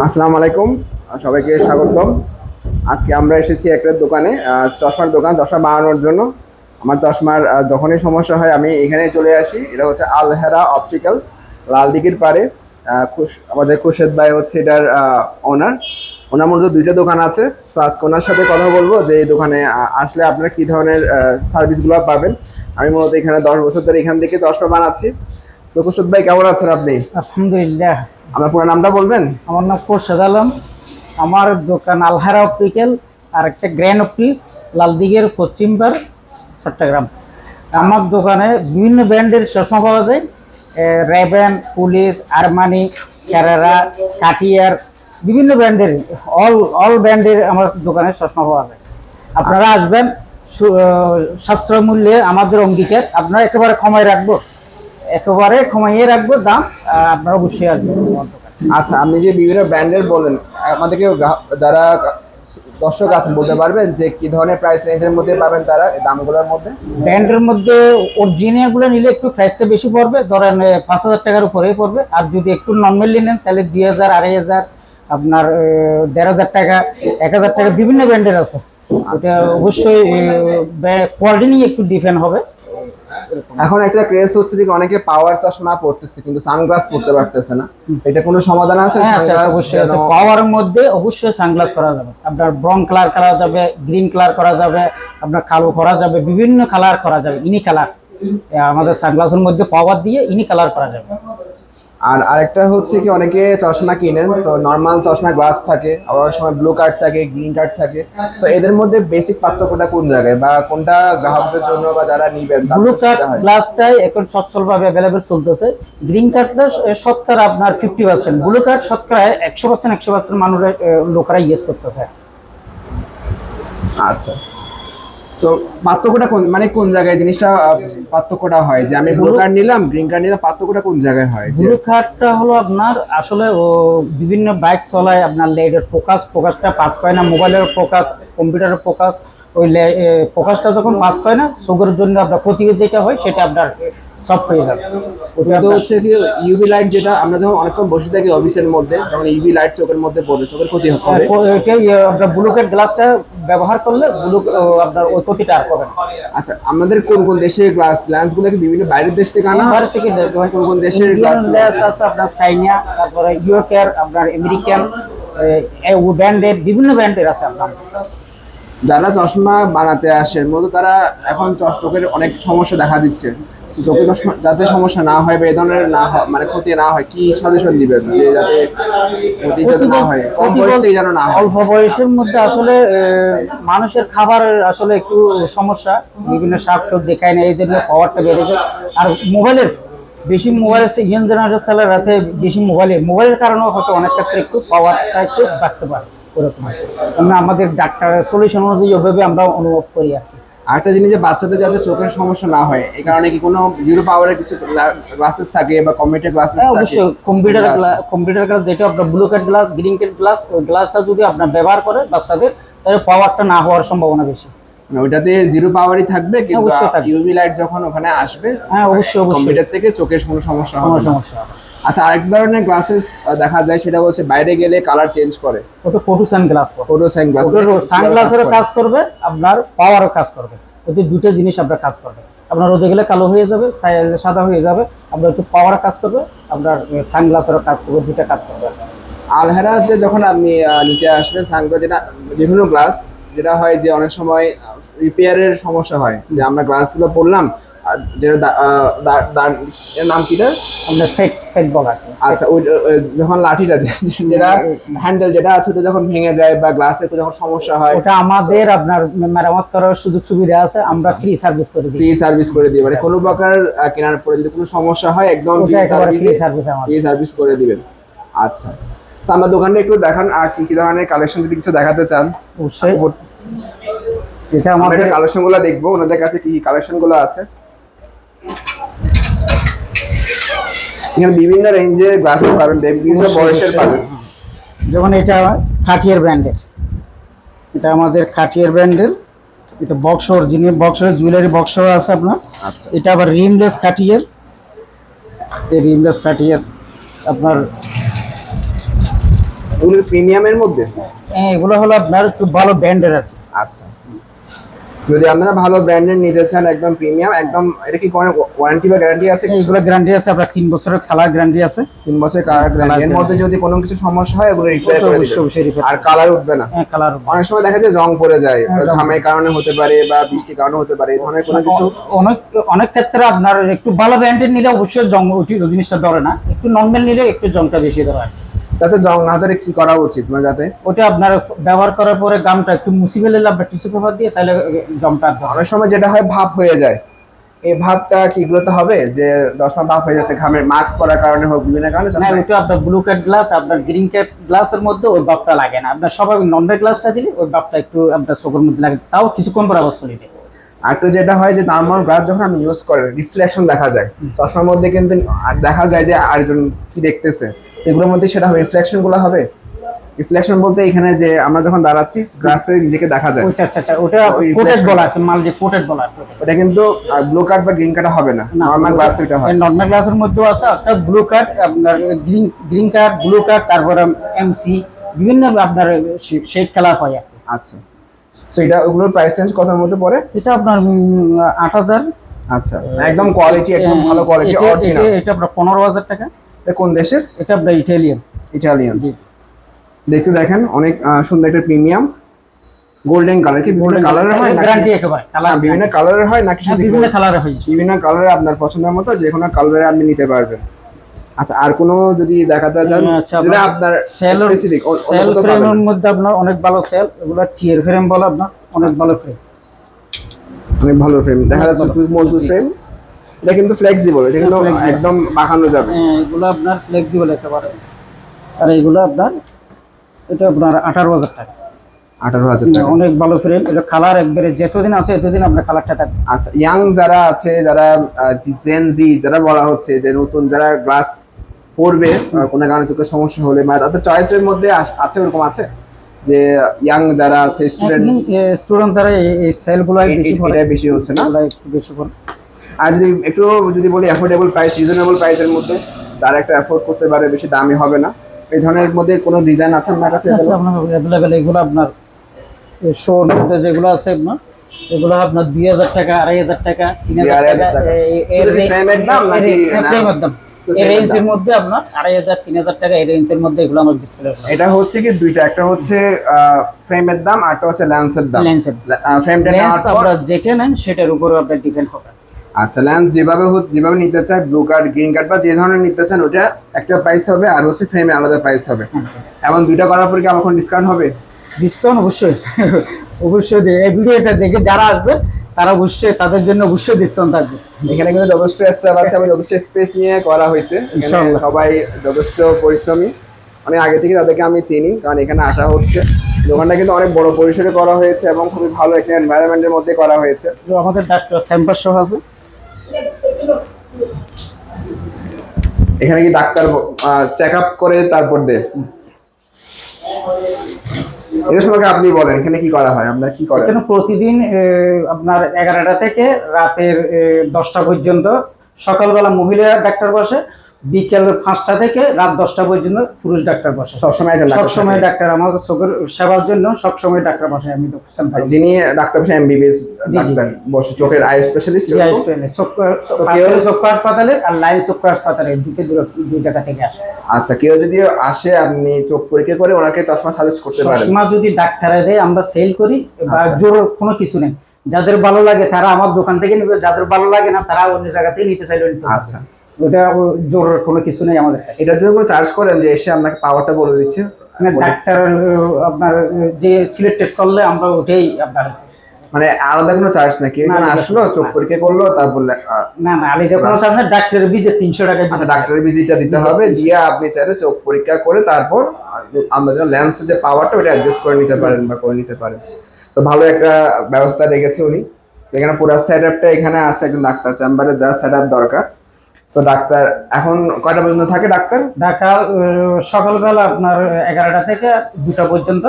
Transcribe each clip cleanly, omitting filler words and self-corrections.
আসসালামু আলাইকুম, সবাইকে স্বাগতম। আজকে আমরা এসেছি একটা দোকানে, চশমার দোকান, চশমা বানানোর জন্য। আমার চশমার যখনই সমস্যা হয় আমি এখানে চলে আসি। এটা হচ্ছে আলহেরা অপটিক্যাল, লালদিঘির পাড়ে। আমাদের খুরশেদ ভাই হচ্ছে এটার ওনার। ওনার মধ্যে দুইটা দোকান আছে। তো আজকে ওনার সাথে কথা বলবো যে এই দোকানে আসলে আপনারা কী ধরনের সার্ভিসগুলো পাবেন। আমি মূলত এখানে 10 বছর ধরে এখান থেকে চশমা বানাচ্ছি। তো খুরশেদ ভাই, কেমন আছেন আপনি? আলহামদুলিল্লাহ। আপনার পুরো নামটা বলবেন? আমার নাম খোরশেদ আলম। আমার দোকান আলহারা অপটিক্যাল, আর একটা গ্র্যান্ড অফিস, লালদিঘির পশ্চিম পার, চট্টগ্রাম। আমার দোকানে বিভিন্ন ব্র্যান্ডের চশমা পাওয়া যায়। রেবেন, পুলিশ, আরমানি, ক্যারেরা, কাটিয়ার, বিভিন্ন ব্র্যান্ডের, অল ব্র্যান্ডের আমার দোকানে চশমা পাওয়া যায়। আপনারা আসবেন, সাশ্রয় মূল্যে আমাদের অঙ্গীকার। আপনারা একেবারে কমাইয়ে রাখবো দাম। আপনারা অবশ্যই আসবেন আমার দোকানে। আচ্ছা, আপনি যে বিভিন্ন ব্র্যান্ডের বলেন, আমাদেরকে যারা দর্শক আছেন বলতে পারবেন যে কি ধরনের প্রাইস রেঞ্জের মধ্যে পাবেন তারা এই দামগুলোর মধ্যে? ব্র্যান্ডের মধ্যে অরিজিনালগুলো নিলে একটু প্রাইসটা বেশি পড়বে, ধরেন 5,000 টাকার উপরেই পড়বে। আর যদি একটু নর্মালি নেন তাহলে 2,000, 2,500, আপনার 1,500 টাকা, 1,000 টাকা, বিভিন্ন ব্র্যান্ডের আছে। এটা অবশ্যই কোয়ালিটি নিয়ে একটু ডিফারেন্ট হবে। এখন একটা ক্রেজ হচ্ছে যে অনেকে পাওয়ার চশমা পড়তেছে কিন্তু সানগ্লাস পড়তে পারতেছে না। এটা কোনো সমাধান আছে? হ্যাঁ, অবশ্যই আছে। পাওয়ারের মধ্যে অবশ্যই সানগ্লাস করা যাবে। আপনার ব্রাউন কালার করা যাবে, গ্রিন কালার করা যাবে, আপনার কালো করা যাবে, বিভিন্ন কালার করা যাবে। ইনি কালার আমাদের সানগ্লাসের মধ্যে পাওয়ার দিয়ে ইনি কালার করা যাবে। আর আরেকটা হচ্ছে কি, অনেকে চশমা কিনেন তো নর্মাল চশমা গ্লাস থাকে, আবার সময় ব্লু কার্ড থাকে, গ্রিন কার্ড থাকে। তো এদের মধ্যে বেসিক পার্থক্যটা কোন জায়গায়, বা কোনটা গ্রাহকদের জন্য বা যারা নিবেন? ব্লু কার্ড গ্লাসটাই এখন সচ্ছলভাবে অ্যাভেলেবেল চলতেছে। গ্রিন কার্ডটা শতকরা আপনার 50%, ব্লু কার্ড শতকরা 100% মানুষের লোকেরা ইউজ করতেছে। আচ্ছা, তো পার্থক্যটা কোন জায়গায় জিনিসটা পার্থক্যটা হয় যে আমি ব্লু কার্ড নিলাম, গ্রিন কার্ড নিলাম, পার্থক্যটা কোন জায়গায় হয়? যে ব্লু কার্ডটা হলো আপনার আসলে বিভিন্ন বাইক চলায় আপনার লাইটের ফোকাসটা পাস করে না, মোবাইলের ফোকাস, কম্পিউটারের ফোকাস, ওই ফোকাসটা যখন পাস করে না, চোখের জন্য আপনার ক্ষতি যেটা হয় সেটা আপনার সফট হয়ে যাবে। ওটা তো হচ্ছে কি ইউভি লাইট, যেটা আমরা যখন অনেকক্ষণ বসে থাকি অফিসের মধ্যে, তখন ইউভি লাইট চোখের মধ্যে পড়ে, চোখের ক্ষতি হবে। এটাই আপনার ব্লু কার্ড গ্লাসটা ব্যবহার করলে আপনার ওই ক্ষতিটা আর হবে না। আচ্ছা, আমাদের কোন কোন দেশের লেন্সগুলো কি বিভিন্ন বাইরের দেশ থেকে আনা হয়? বাইরে থেকে কোন কোন দেশের লেন্স আছে আপনার চাইনা, তারপরে ইউরোপের, আপনার আমেরিকান, ব্র্যান্ডের, বিভিন্ন ব্র্যান্ডের আছে আপনার। যারা চশমা বানাতে আসে মূলত তারা এখন চোখের অনেক সমস্যা দেখা দিচ্ছে। চোখে চশমা যাতে সমস্যা না হয় বা এই ধরনের না হয়, মানে ক্ষতি না হয়, কি সাজেশন দিবেন যে যাতে ক্ষতি যাতে না হয়, কম বয়স থেকে যেন না হয়? অল্প বয়সের মধ্যে আসলে মানুষের খাবারের আসলে একটু সমস্যা, বিভিন্ন শাকসবজি খায় না, এই জন্য পাওয়ারটা বেড়ে যায়। আর মোবাইলের ইয়াং জেনারেশন ছেলেরাতে বেশি মোবাইলের কারণেও হয়তো অনেক ক্ষেত্রে একটু পাওয়ারটা একটু বাড়তে পারে। ওরকম আছে, আমাদের ডাক্তারের সলিউশন অনুযায়ী ওইভাবে আমরা অনুভব করি আর কি। আরেকটা জিনিস, যে বাচ্চাদের যাতে চোখের সমস্যা না হয় এই কারণে কি কোনো জিরো পাওয়ারের কিছু গ্লাসেস থাকে বা কম্পিউটার গ্লাসেস থাকে? অবশ্যই কম্পিউটার গ্লাস, যেটা আপনার blue card glass, green card glass, ওই গ্লাসটা যদি আপনার ব্যবহার করে বাচ্চাদের, তাহলে পাওয়ারটা না হওয়ার সম্ভাবনা বেশি। ওইটাতে জিরো পাওয়ারই থাকবে, কিন্তু ইউভি লাইট যখন ওখানে আসবে, হ্যাঁ অবশ্যই কম্পিউটার থেকে চোখের কোনো সমস্যা হবে না। হবে। আচ্ছা, আরেক ধরনের গ্লাসেস দেখা যায়, সেটা হচ্ছে বাইরে গেলে কালার চেঞ্জ করে। ওটা ফটোসান গ্লাস, সানগ্লাসেরও কাজ করবে, আপনার পাওয়ারও কাজ করবে। ওতে দুটো জিনিস আপনার কাজ করবে। আপনার রোদে গেলে কালো হয়ে যাবে, সাদা হয়ে যাবে, আপনার একটু পাওয়ারও কাজ করবে, আপনার সানগ্লাসেরও কাজ করবে, দুটো কাজ করবে। আলহেরাতে যখন আপনি নিতে আসবেন সানগ্লাস, যেটা যেকোনো গ্লাস, যেটা হয় যে অনেক সময় রিপেয়ারের সমস্যা হয়, যে আমরা গ্লাসগুলো পড়লাম আর যেটা এর নাম কি না, আমরা সেট বলা। আচ্ছা, ওই যখন লাঠিটা যেটা হ্যান্ডেল যেটা আছে ওটা যখন ভেঙে যায় বা গ্লাসের যখন সমস্যা হয়, ওটা আমাদের আপনার মেরামত করার সুযোগ সুবিধা আছে, আমরা ফ্রি সার্ভিস করে দিই। মানে কোনো প্রকার কেনার পরে যদি কোনো সমস্যা হয় একদম ফ্রি সার্ভিস করে দিবেন। আচ্ছা, আমার দোকানটা একটু দেখান, আর কি কি ধরনের কালেকশন যদি কিছু দেখাতে চান। অবশ্যই, এটা আমাদের কালেকশনগুলো দেখবো, ওনাদের কাছে কি কালেকশনগুলো আছে। এখানে বিভিন্ন রেঞ্জের গ্লাস পাবেন, বিভিন্ন বয়সের পাবেন। যেমন এটা কাঠিয়ার ব্র্যান্ডের, এটা আমাদের কাঠিয়ার ব্র্যান্ডের, এটা বক্স অরিজিনাল, বক্সের জুয়েলারি বক্সও আছে আপনার। আচ্ছা, এটা আবার রিমলেস কাঠিয়ার, এই রিমলেস কাঠিয়ার আপনার এগুলো প্রিমিয়ামের মধ্যে? এগুলো হলো আপনার একটু ভালো ব্র্যান্ডের আর কি। আচ্ছা, যদি আপনারা ভালো ব্র্যান্ডের নিতে চান একদম প্রিমিয়াম একদম, এটা কি কোনো ওয়ারেন্টি বা গ্যারান্টি আছে? এইগুলো গ্যারান্টি আছে আপনার 3 বছরের কালার গ্যারান্টি আছে। 3 বছর কালার গ্যারান্টি। এর মধ্যে যদি কোনো কিছু সমস্যা হয় এগুলো রিপেয়ার করে অবশ্যই দিবেন, অবশ্যই repair আর কালার উঠবে না? হ্যাঁ কালার অনেক সময় দেখা যায় জং পড়ে যায়, জং ঘামের কারণে হতে পারে বা বৃষ্টির কারণে হতে পারে, এই ধরনের কোনো কিছু? অনেক অনেক ক্ষেত্রে আপনার একটু ভালো ব্র্যান্ডের নিলে অবশ্যই জং ওই জিনিসটা ধরে না, একটু নর্মাল নিলে একটু জংটা বেশি ধরে আর কি। যাতে জং না ধরে কি করা উচিত, মানে যাতে? ওটা আপনার ব্যবহার করার পরে গামটা একটু মুছে ফেলে আপনার টিস্যু পেপার দিয়ে, তাহলে জংটা আর ধরে না। অনেক সময় যেটা হয় ভাব হয়ে যায়, এই ভাবটা কি এগুলোতে হবে যে চশমা ভাব হয়ে যাচ্ছে ঘামের মাস্ক পরার কারণে হোক, বিভিন্ন কারণে? না ওটা আপনার ব্লু কাট গ্লাস আপনার গ্রিন কাট গ্লাসের মধ্যে ওই ভাবটা লাগে না, আপনার স্বাভাবিক নর্মাল গ্লাসটা দিলে ওই ভাবটা একটু আপনার চোখের মধ্যে লাগে, তাও কিছুক্ষণ পর আবার চলে যায়। আরেকটা যেটা হয় যে নরমাল গ্লাস যখন আমি ইউজ করি রিফ্লেকশন দেখা যায় চশমার মধ্যে, কিন্তু দেখা যায় যে আরেকজন কি দেখতেছে, সেগুলোর মধ্যে সেটা হবে, রিফ্লেকশন গুলো হবে। রিফ্লেকশন বলতে এখানে যে আমরা যখন দাঁড়াচ্ছি গ্লাসে নিজেকে দেখা যায়, আচ্ছা আচ্ছা আচ্ছা, ওটা ওই কোটেড reflection বলা হয়, মাল দিয়ে কোটেড বলা হয়। ওটা কিন্তু ব্লু কার্ড বা গ্রিন কার্ড হবে না, নরমাল গ্লাস এটা হয়। নর্মাল গ্লাসের মধ্যেও আছে আপনার ব্লু কাট, আপনার গ্রিন কাট, ব্লু কাট, তারপরে এমসি বিভিন্ন আপনার শেড কালার হয় আর কি। আচ্ছা, সো এটা ওগুলোর প্রাইস রেঞ্জ কতর মধ্যে পড়ে? এটা আপনার 8,000। আচ্ছা, একদম কোয়ালিটি, একদম ভালো কোয়ালিটি, অরিজিনাল। এটা আপনার 15,000 টাকা। এটা কোন দেশের? এটা আপনার ইটালিয়ান। ইটালিয়ান। জি, দেখতে দেখেন অনেক সুন্দর একটা প্রিমিয়াম গোল্ডেন কালার। কি বিভিন্ন কালারের হয় নাকি? গ্যারান্টি একেবারে কালার না, বিভিন্ন কালারের হয় নাকি শুধু? বিভিন্ন কালারে হয়। বিভিন্ন কালারে আপনার পছন্দের মতো যে কোনো কালারে আপনি নিতে পারবেন। আচ্ছা, আর কোনো যদি দেখাতে চান যেটা আপনার স্পেসিফিক? সেল ফ্রেমের মধ্যে আপনার অনেক ভালো সেল, এগুলো টিয়ার ফ্রেম বলে আপনার অনেক ভালো ফ্রেম, অনেক ভালো ফ্রেম দেখা যাচ্ছে, টুইক মজবুত ফ্রেম। এটা কিন্তু ফ্লেক্সিবল, এটা কিন্তু একদম বাঁকানো যাবে। এগুলো আপনার ফ্লেক্সিবল একেবারে। আর এগুলো আপনার এটা আপনার 18,000 টাকা। 18,000 টাকা। অনেক ভালো ফ্রেম, এটা কালার একবারে যতদিন আছে এতদিন আপনার কালারটা থাকবে। আচ্ছা, ইয়াং যারা আছে, যারা জেন জি যারা বলা হচ্ছে, যে নতুন যারা গ্লাস পড়বে কোনো কারণে চোখের সমস্যা হলে, মানে তাদের চয়েসের মধ্যে আছে, ওরকম আছে যে ইয়াং যারা আছে স্টুডেন্ট তারা এই সেলগুলো বেশি পড়ে, এটা বেশি হচ্ছে না? একটু বেশি পড়ে। আর যদি বলি অ্যাফোর্ডেবল প্রাইস, রিজনেবল প্রাইসের মধ্যে তারা একটা অ্যাফোর্ড করতে পারে, বেশি দামি হবে না, এই ধরনের মধ্যে কোনো ডিজাইন আছে আপনার কাছে? আছে আপনার অ্যাভেলেবেল। এগুলো আপনার শোর মধ্যে যেগুলো আছে আপনার, এগুলো আপনার 2,000 টাকা, 2,500 টাকা, 3,000 টাকা। ফ্রেমের দাম নাকি ফ্রেমের দাম এই রেঞ্জের মধ্যে আপনার 2,500 3,000 টাকা, এই রেঞ্জের মধ্যে এগুলো আমার ডিসপ্লে। এটা হচ্ছে কি দুইটা, একটা হচ্ছে ফ্রেমের দাম, আরটা হচ্ছে লেন্সের দাম। লেন্সের ফ্রেমটা লেন্স আপনারা যেটা নেন সেটার উপর আপনার ডিপেন্ড হবে। আচ্ছা, লেন্স যেভাবে নিতে চায়, ব্লু কার্ড, গ্রিন কার্ড বা যে ধরনের নিতে চান, ওটা একটা প্রাইস হবে, আর হচ্ছে ফ্রেমে আলাদা প্রাইস হবে। এবং দুইটা করার পর কি আমার কোনো ডিসকাউন্ট হবে? ডিসকাউন্ট অবশ্যই অবশ্যই এই ভিডিওটা দেখে যারা আসবে তারা অবশ্যই, তাদের জন্য অবশ্যই ডিসকাউন্ট থাকবে। এখানে কিন্তু যথেষ্ট স্টাফ আছে এবং যথেষ্ট স্পেস নিয়ে করা হয়েছে, এখানে সবাই যথেষ্ট পরিশ্রমী। অনেক আগে থেকে তাদেরকে আমি চিনি, কারণ এখানে আসা হচ্ছে। দোকানটা কিন্তু অনেক বড় পরিসরে করা হয়েছে এবং খুবই ভালো একটা এনভায়রনমেন্টের মধ্যে করা হয়েছে। আমাদের স্যাম্পার সহ আছে। এখানে কি ডাক্তার চেক আপ করে তারপর দেয়? এটা সম্পর্কে আপনি বলেন, এখানে কি করা হয়, আপনারা কি করেন? এখানে প্রতিদিন আপনার 11টা থেকে রাতের 10টা পর্যন্ত, সকালবেলা মহিলা ডাক্তার বসে, বিকেল 5টা থেকে রাত 10টা পর্যন্ত পুরুষ ডাক্তার বসে। সবসময় ডাক্তার আমাদের চোখের সেবার জন্য সবসময় ডাক্তার বসে। আমি যিনি ডাক্তার বসে এমবিবিএস ডাক্তার বসে, চোখের আই স্পেশালিস্ট। চক্ষু হাসপাতালে আর লাইন চক্ষু হাসপাতালে দুই জায়গা থেকে আসে। আচ্ছা, কেউ যদি আসে আপনি চোখ পরীক্ষা করে ওনাকে চশমা সাজেস্ট করতে পারেন? চশমা যদি ডাক্তারে দেয় আমরা সেল করি, বা জোর কোনো কিছু নেই। যাদের ভালো লাগে তারা আমার দোকান থেকে নেবে, যাদের ভালো লাগে না তারা অন্য জায়গা থেকে নিতে চাইলে নিতে। আচ্ছা, ওটা জোর কোনো কিছু নেই আমাদের কাছে। এটার জন্য কোনো চার্জ করেন যে এসে আপনাকে পাওয়ারটা বলে দিচ্ছে? ডাক্তার আপনার যে সিলেক্টেড করলে আমরা ওটাই আপনার, মানে আলাদা কোনো চার্জ নাকি? আসলো চোখ পরীক্ষা করলো তারপর না আলাদা কোনো চার্জ না, ডাক্তারের ভিজিট 300 টাকা। আচ্ছা, ডাক্তারের ভিজিটটা দিতে হবে, দিয়ে আপনি চাইলে চোখ পরীক্ষা করে তারপর আমরা যেন লেন্সের যে পাওয়ারটা ওটা অ্যাডজাস্ট করে নিতে পারেন বা করে নিতে পারেন। তো ভালো একটা ব্যবস্থা রেখেছে উনি। সেখানে পুরো সেট আপটা এখানে আছে, একজন ডাক্তার চেম্বারে যা সেট আপ দরকার। সো ডাক্তার এখন কয়টা পর্যন্ত থাকে? ডাক্তার সকালবেলা আপনার 11টা থেকে 2টা পর্যন্ত,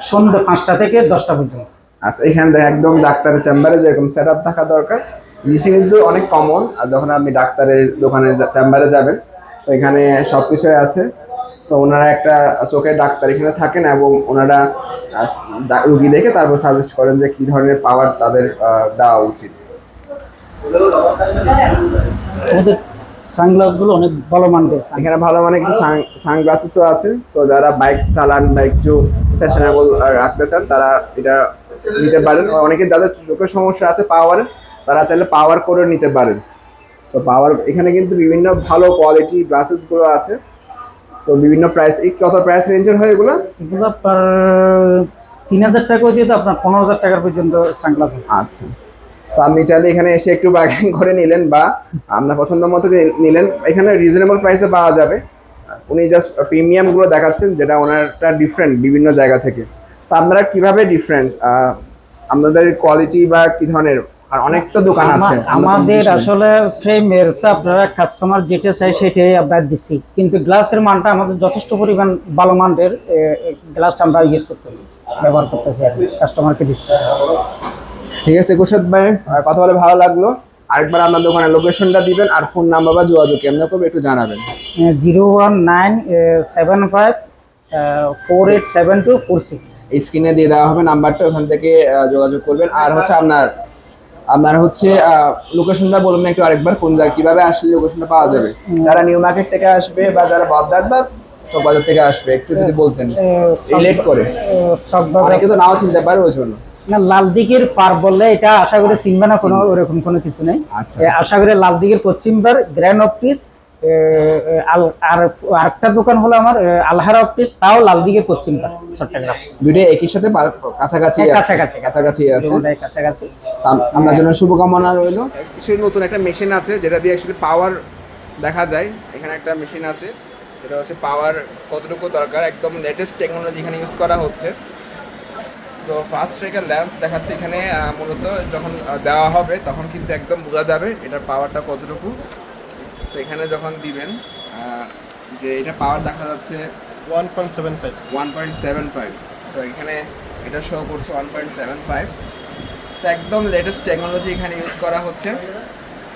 সন্ধ্যা 5টা থেকে 10টা পর্যন্ত। আচ্ছা, এখানে একদম ডাক্তারের চেম্বারে যেরকম সেট আপ থাকা দরকার, জিনিসটা কিন্তু অনেক কমন। আর যখন আপনি ডাক্তারের দোকানে চেম্বারে যাবেন, তো এখানে সব কিছুই আছে। সো ওনারা একটা চোখের ডাক্তার এখানে থাকেন এবং ওনারা রুগী দেখে তারপর সাজেস্ট করেন যে কী ধরনের পাওয়ার তাদের দেওয়া উচিত। আমাদের সানগ্লাসগুলো অনেক ভালো মানের এখানে ভালো মানে কিছু সানগ্লাসেসও আছে। সো যারা বাইক চালান বা একটু ফ্যাশনেবল রাখতে চান তারা এটা নিতে পারেন। অনেকে যাদের চোখের সমস্যা আছে পাওয়ারের, তারা চাইলে পাওয়ার করে নিতে পারেন। সো পাওয়ার এখানে কিন্তু বিভিন্ন ভালো কোয়ালিটি গ্লাসেসগুলো আছে। সো বিভিন্ন প্রাইস, কত প্রাইস রেঞ্জের হয় এগুলো? এগুলো আপনার 3000 টাকা দিয়ে তো আপনার 15,000 টাকার পর্যন্ত সানগ্লাস আছে। আচ্ছা, সো আপনি চাইলে এখানে এসে একটু বার্গেনিং করে নিলেন বা আপনার পছন্দ মতো নিলেন। এখানে রিজনেবল প্রাইসে পাওয়া যাবে। উনি জাস্ট প্রিমিয়ামগুলো দেখাচ্ছেন যেটা ওনারটা ডিফারেন্ট বিভিন্ন জায়গা থেকে। সো আপনারা কীভাবে ডিফারেন্ট আপনাদের কোয়ালিটি বা কী ধরনের? আর অনেক তো দোকান আছে আমাদের আসলে ফ্রেমের তো আপনারা কাস্টমার যেটা চাই সেটাই আমরা দিচ্ছি, কিন্তু গ্লাসের মানটা আমাদের যথেষ্ট পরিমাণ ভালো মানের গ্লাসটা আমরা ইউজ করতেছি, ব্যবহার করতেছি আর কাস্টমারকে দিচ্ছি। ঠিক আছে কুশদ ভাই, কথা বলে ভালো লাগলো। আরেকবার আপনার দোকানের লোকেশনটা দিবেন আর ফোন নাম্বার বা যোগাযোগ কেমন করবে একটু জানাবেন। 01975487246 স্ক্রিনে দিয়ে দেওয়া হবে নাম্বারটা, ওখান থেকে যোগাযোগ করবেন। আর হচ্ছে আপনার হচ্ছে লোকেশনটা বলুন না একটু আরেকবার, কোন জায়গায় কিভাবে আসলে লোকেশনটা পাওয়া যাবে? যারা নিউ মার্কেট থেকে আসবে বা যারা বদদার বা চকবাজার থেকে আসবে একটু যদি বলতেন রিলেট করে। অনেকে তো নাও চিনতে পারে ওই জন্য। না, লাল দিঘির পার বললে এটা আশা করি চিনবে না, কোনো ওরকম কোনো কিছু নেই। আচ্ছা, আশা করি লাল দিঘির পশ্চিম পার গ্র্যান্ড অফিস, আর আরেকটা দোকান হলো আমার আলহারা অফিস, তাও লাল দিঘির পশ্চিম পার, চট্টগ্রাম। দুইটা একই সাথে কাছাকাছি আছে। কাছাকাছি। আপনার জন্য শুভকামনা রইল। কিছু নতুন একটা মেশিন আছে যেটা দিয়ে অ্যাকচুয়ালি পাওয়ার দেখা যায়। এখানে একটা মেশিন আছে যেটা হচ্ছে পাওয়ার কতটুকু দরকার, একদম লেটেস্ট টেকনোলজি এখানে ইউজ করা হচ্ছে। সো ফাস্ট ট্রেকার ল্যান্স দেখাচ্ছে এখানে। মূলত যখন দেওয়া হবে তখন কিন্তু একদম বোঝা যাবে এটার পাওয়ারটা কতটুকু। তো এখানে যখন দিবেন যে এটা পাওয়ার দেখা যাচ্ছে 1.75। তো এখানে এটা শো করছে 1.75। তো একদম লেটেস্ট টেকনোলজি এখানে ইউজ করা হচ্ছে।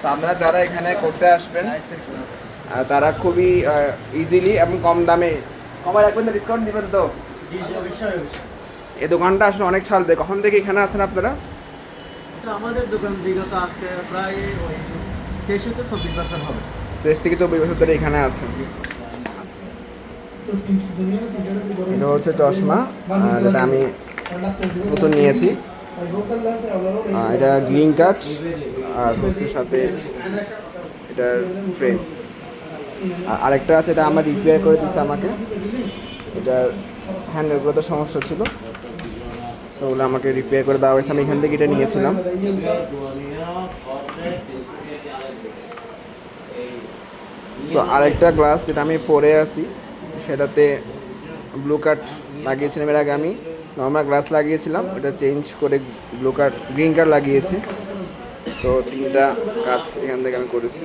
তো আপনারা যারা এখানে করতে আসবেন তারা খুবই ইজিলি এবং কম দামে, কমায় রাখবেন তো, ডিসকাউন্ট দিবেন তো? এই দোকানটা আসলে অনেক সাল থেকে, কখন থেকে এখানে আছেন আপনারা? আমাদের দোকান বিগত আজকে প্রায় 23 থেকে 24 বছর হবে। 23 থেকে 24 বছর ধরে এখানে আছেন। এটা হচ্ছে চশমা যেটা আমি নতুন নিয়েছি। এটা গ্রিন কার্ড আর হচ্ছে সাথে এটার ফ্রেম। আর আরেকটা আছে, এটা আমার রিপেয়ার করে দিয়েছে আমাকে। এটার হ্যান্ডেলগুলোতে সমস্যা ছিল, সো ওগুলো আমাকে রিপেয়ার করে দেওয়া হয়েছে। আমি এখান থেকে এটা নিয়েছিলাম। সো আরেকটা গ্লাস যেটা আমি পরে আছি সেটাতে ব্লু কার্ড লাগিয়েছিলাম। এর আগে আমি নর্মাল গ্লাস লাগিয়েছিলাম, ওটা চেঞ্জ করে ব্লু কার্ড গ্রিন কার্ড লাগিয়েছি। সো 3টা কাজ এখান থেকে আমি করেছি।